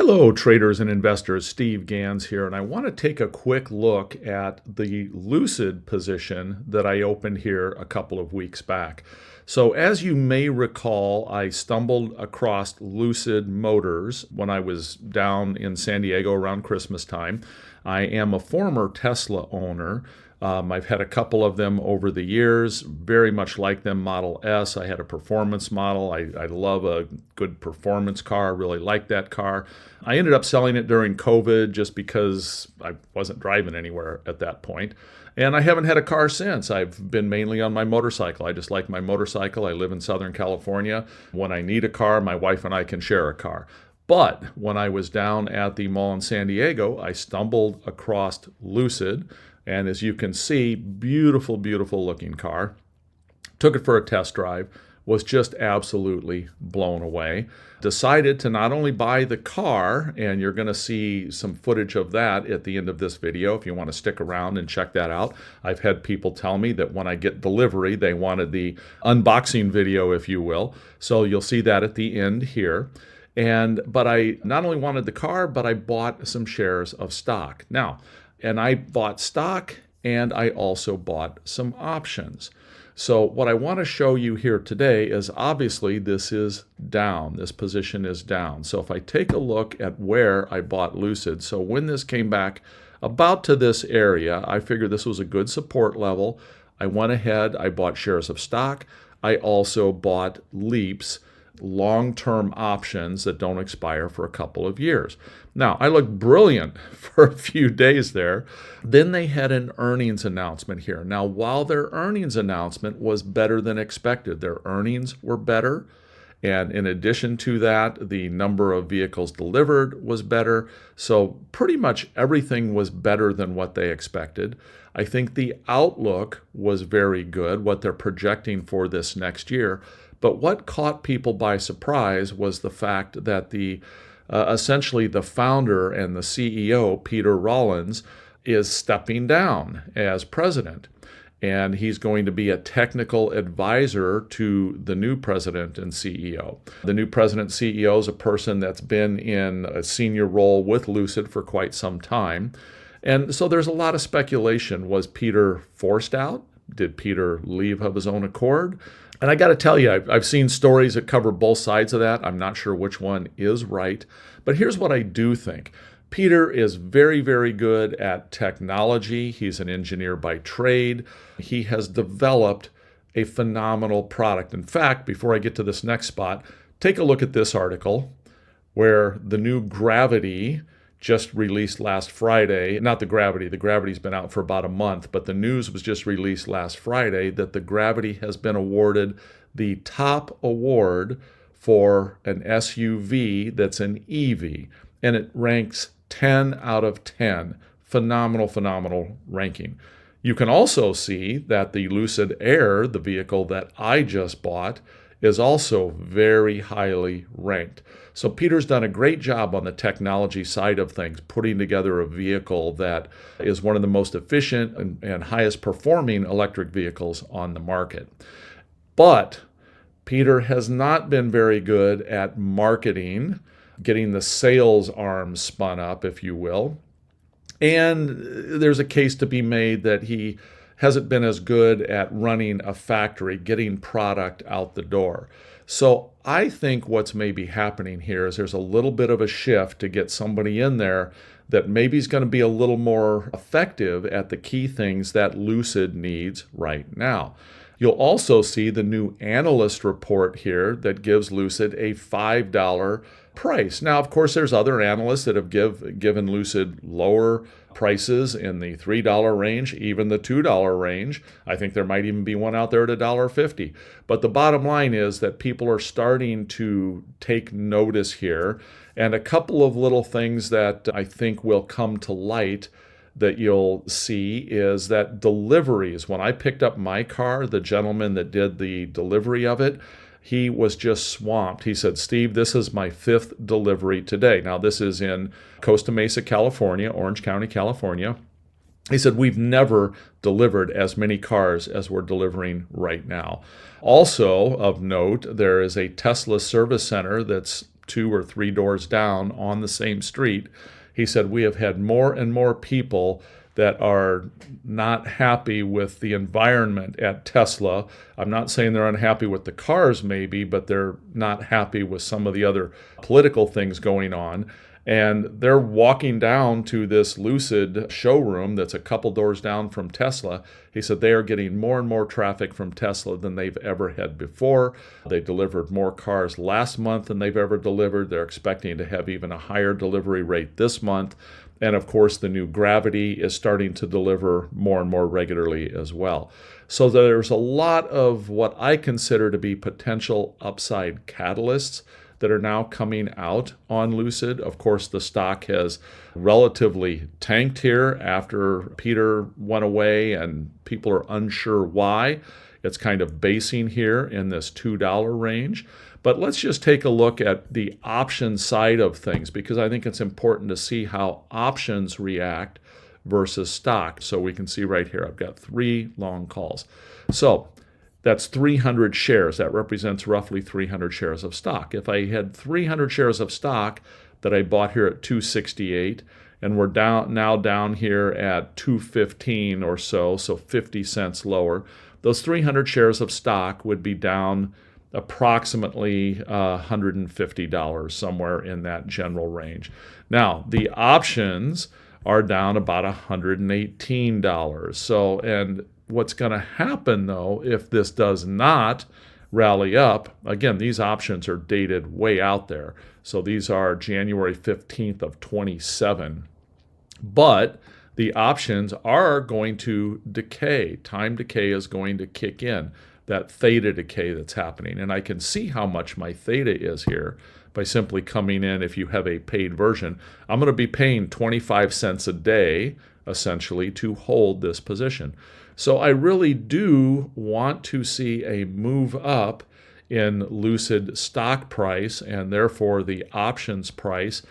Hello, traders and investors. Steve Ganz here, and I want to take a quick look at the Lucid position that I opened here a couple of weeks back. So as you may recall, I stumbled across Lucid Motors when I was down in San Diego around Christmas time. I am a former Tesla owner. I've had a couple of them over the years, very much like them, Model S. I had a performance model. I love a good performance car, really like that car. I ended up selling it during COVID just because I wasn't driving anywhere at that point. And I haven't had a car since. I've been mainly on my motorcycle. I just like my motorcycle. I live in Southern California. When I need a car, my wife and I can share a car. But when I was down at the mall in San Diego, I stumbled across Lucid. And as you can see, beautiful, beautiful looking car. Took it for a test drive, was just absolutely blown away. Decided to not only buy the car, and you're going to see some footage of that at the end of this video if you want to stick around and check that out. I've had people tell me that when I get delivery, they wanted the unboxing video, if you will. So you'll see that at the end here. But I not only wanted the car, but I bought some shares of stock. And I bought stock and I also bought some options. So what I want to show you here today is obviously this is down. This position is down. So if I take a look at where I bought Lucid, so when this came back about to this area, I figured this was a good support level. I went ahead, I bought shares of stock. I also bought leaps, long-term options that don't expire for a couple of years. Now, I looked brilliant for a few days there. Then they had an earnings announcement here. Now, while their earnings announcement was better than expected, their earnings were better. And in addition to that, the number of vehicles delivered was better. So pretty much everything was better than what they expected. I think the outlook was very good, what they're projecting for this next year. But what caught people by surprise was the fact that essentially the founder and the CEO, Peter Rollins, is stepping down as president. And he's going to be a technical advisor to the new president and CEO. The new president and CEO is a person that's been in a senior role with Lucid for quite some time. And so there's a lot of speculation. Was Peter forced out? Did Peter leave of his own accord? And I got to tell you, I've seen stories that cover both sides of that. I'm not sure which one is right. But here's what I do think. Peter is very, very good at technology. He's an engineer by trade. He has developed a phenomenal product. In fact, before I get to this next spot, take a look at this article where the new Gravity just released last Friday. Not the Gravity's been out for about a month, but the news was just released last Friday that the Gravity has been awarded the top award for an SUV that's an EV, and it ranks 10 out of 10. Phenomenal, phenomenal ranking. You can also see that the Lucid Air, the vehicle that I just bought, is also very highly ranked. So Peter's done a great job on the technology side of things, putting together a vehicle that is one of the most efficient and highest performing electric vehicles on the market. But Peter has not been very good at marketing, getting the sales arm spun up, if you will. And there's a case to be made that he hasn't been as good at running a factory, getting product out the door. So I think what's maybe happening here is there's a little bit of a shift to get somebody in there that maybe is going to be a little more effective at the key things that Lucid needs right now. You'll also see the new analyst report here that gives Lucid a $5 price. Now, of course, there's other analysts that have given Lucid lower prices in the $3 range, even the $2 range. I think there might even be one out there at $1.50. But the bottom line is that people are starting to take notice here. And a couple of little things that I think will come to light that you'll see is that deliveries. When I picked up my car, the gentleman that did the delivery of it, he was just swamped. He said, "Steve, this is my 5th delivery today." Now, this is in Costa Mesa, California, Orange County, California. He said, "We've never delivered as many cars as we're delivering right now." Also of note, there is a Tesla service center that's 2 or 3 doors down on the same street, he said, we have had more and more people that are not happy with the environment at Tesla. I'm not saying they're unhappy with the cars maybe, but they're not happy with some of the other political things going on. And they're walking down to this Lucid showroom that's a couple doors down from Tesla. He said they are getting more and more traffic from Tesla than they've ever had before. They delivered more cars last month than they've ever delivered. They're expecting to have even a higher delivery rate this month. And of course, the new Gravity is starting to deliver more and more regularly as well. So there's a lot of what I consider to be potential upside catalysts that are now coming out on Lucid. Of course, the stock has relatively tanked here after Peter went away and people are unsure why. It's kind of basing here in this $2 range. But let's just take a look at the option side of things, because I think it's important to see how options react versus stock. So we can see right here, I've got 3 long calls. So that's 300 shares. That represents roughly 300 shares of stock. If I had 300 shares of stock that I bought here at 268, and we're now down here at 215 or so 50 cents lower, those 300 shares of stock would be down approximately $150, somewhere in that general range. Now, the options are down about $118. So, and what's going to happen, though, if this does not rally up, again, these options are dated way out there. So these are January 15th of 27. But the options are going to decay. Time decay is going to kick in, that theta decay that's happening. And I can see how much my theta is here by simply coming in. If you have a paid version, I'm going to be paying 25 cents a day, essentially, to hold this position. So I really do want to see a move up in Lucid stock price and therefore the options price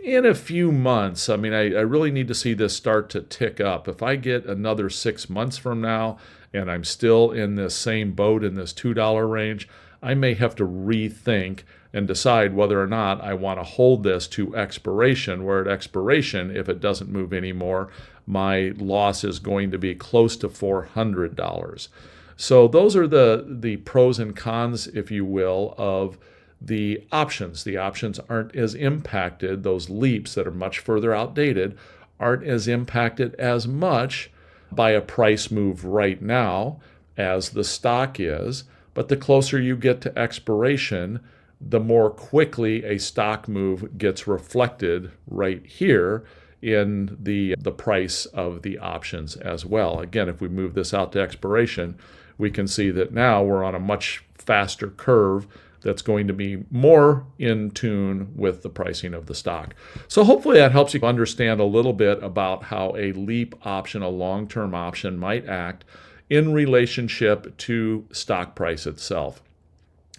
in a few months. I mean, I really need to see this start to tick up. If I get another 6 months from now and I'm still in this same boat in this $2 range, I may have to rethink and decide whether or not I want to hold this to expiration, where at expiration, if it doesn't move anymore, my loss is going to be close to $400. So those are the pros and cons, if you will, of the options. The options aren't as impacted. Those leaps that are much further outdated aren't as impacted as much by a price move right now as the stock is. But the closer you get to expiration, the more quickly a stock move gets reflected right here in the price of the options as well. Again, if we move this out to expiration, we can see that now we're on a much faster curve that's going to be more in tune with the pricing of the stock. So hopefully that helps you understand a little bit about how a leap option, a long-term option, might act in relationship to stock price itself.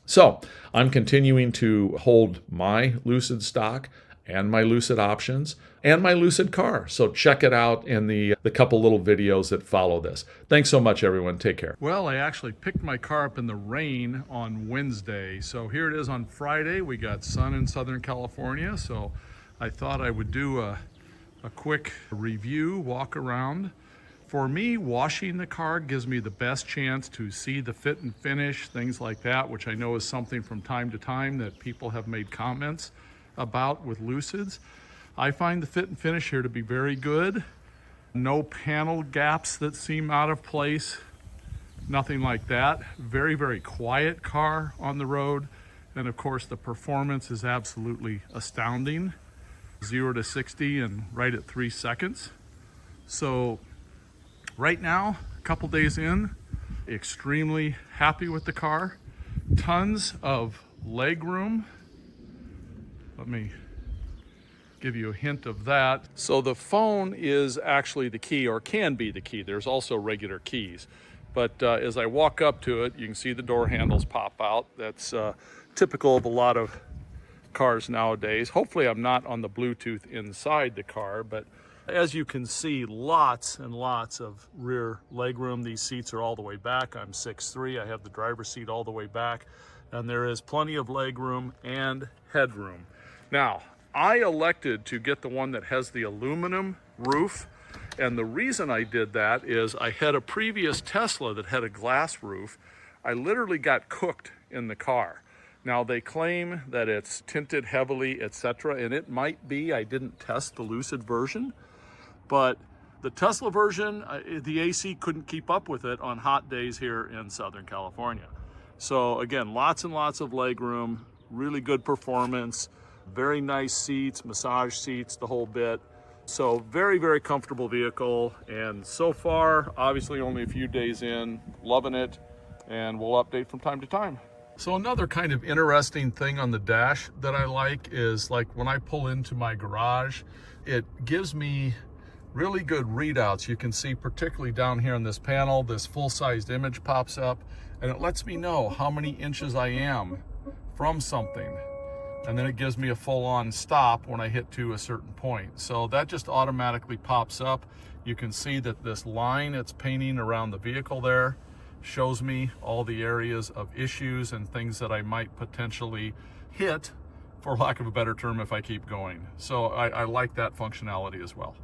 So I'm continuing to hold my Lucid stock and my Lucid options and my Lucid car. So check it out in the couple little videos that follow this. Thanks so much, everyone. Take care. Well, I actually picked my car up in the rain on Wednesday. So here it is on Friday. We got sun in Southern California. So I thought I would do a quick review, walk around. For me, washing the car gives me the best chance to see the fit and finish, things like that, which I know is something from time to time that people have made comments about with Lucids. I find the fit and finish here to be very good. No panel gaps that seem out of place, nothing like that. Very, very quiet car on the road. And of course, the performance is absolutely astounding. 0 to 60 in right at 3 seconds. So right now, a couple days in, extremely happy with the car. Tons of leg room. Let me give you a hint of that. So the phone is actually the key, or can be the key. There's also regular keys. But as I walk up to it, you can see the door handles pop out. That's typical of a lot of cars nowadays. Hopefully I'm not on the Bluetooth inside the car, but as you can see, lots and lots of rear legroom. These seats are all the way back. I'm 6'3". I have the driver's seat all the way back. and there is plenty of leg room and headroom. Now, I elected to get the one that has the aluminum roof, and the reason I did that is I had a previous Tesla that had a glass roof. I literally got cooked in the car. Now, they claim that it's tinted heavily, etc., and it might be. I didn't test the Lucid version, but the Tesla version, the AC couldn't keep up with it on hot days here in Southern California. So again, lots and lots of leg room, really good performance, very nice seats, massage seats, the whole bit. So very, very comfortable vehicle. And so far, obviously only a few days in, loving it, and we'll update from time to time. So another kind of interesting thing on the dash that I like is, like, when I pull into my garage, it gives me really good readouts. You can see particularly down here on this panel, this full-sized image pops up, and it lets me know how many inches I am from something. And then it gives me a full-on stop when I hit to a certain point. So that just automatically pops up. You can see that this line it's painting around the vehicle there shows me all the areas of issues and things that I might potentially hit, for lack of a better term, if I keep going. So I like that functionality as well.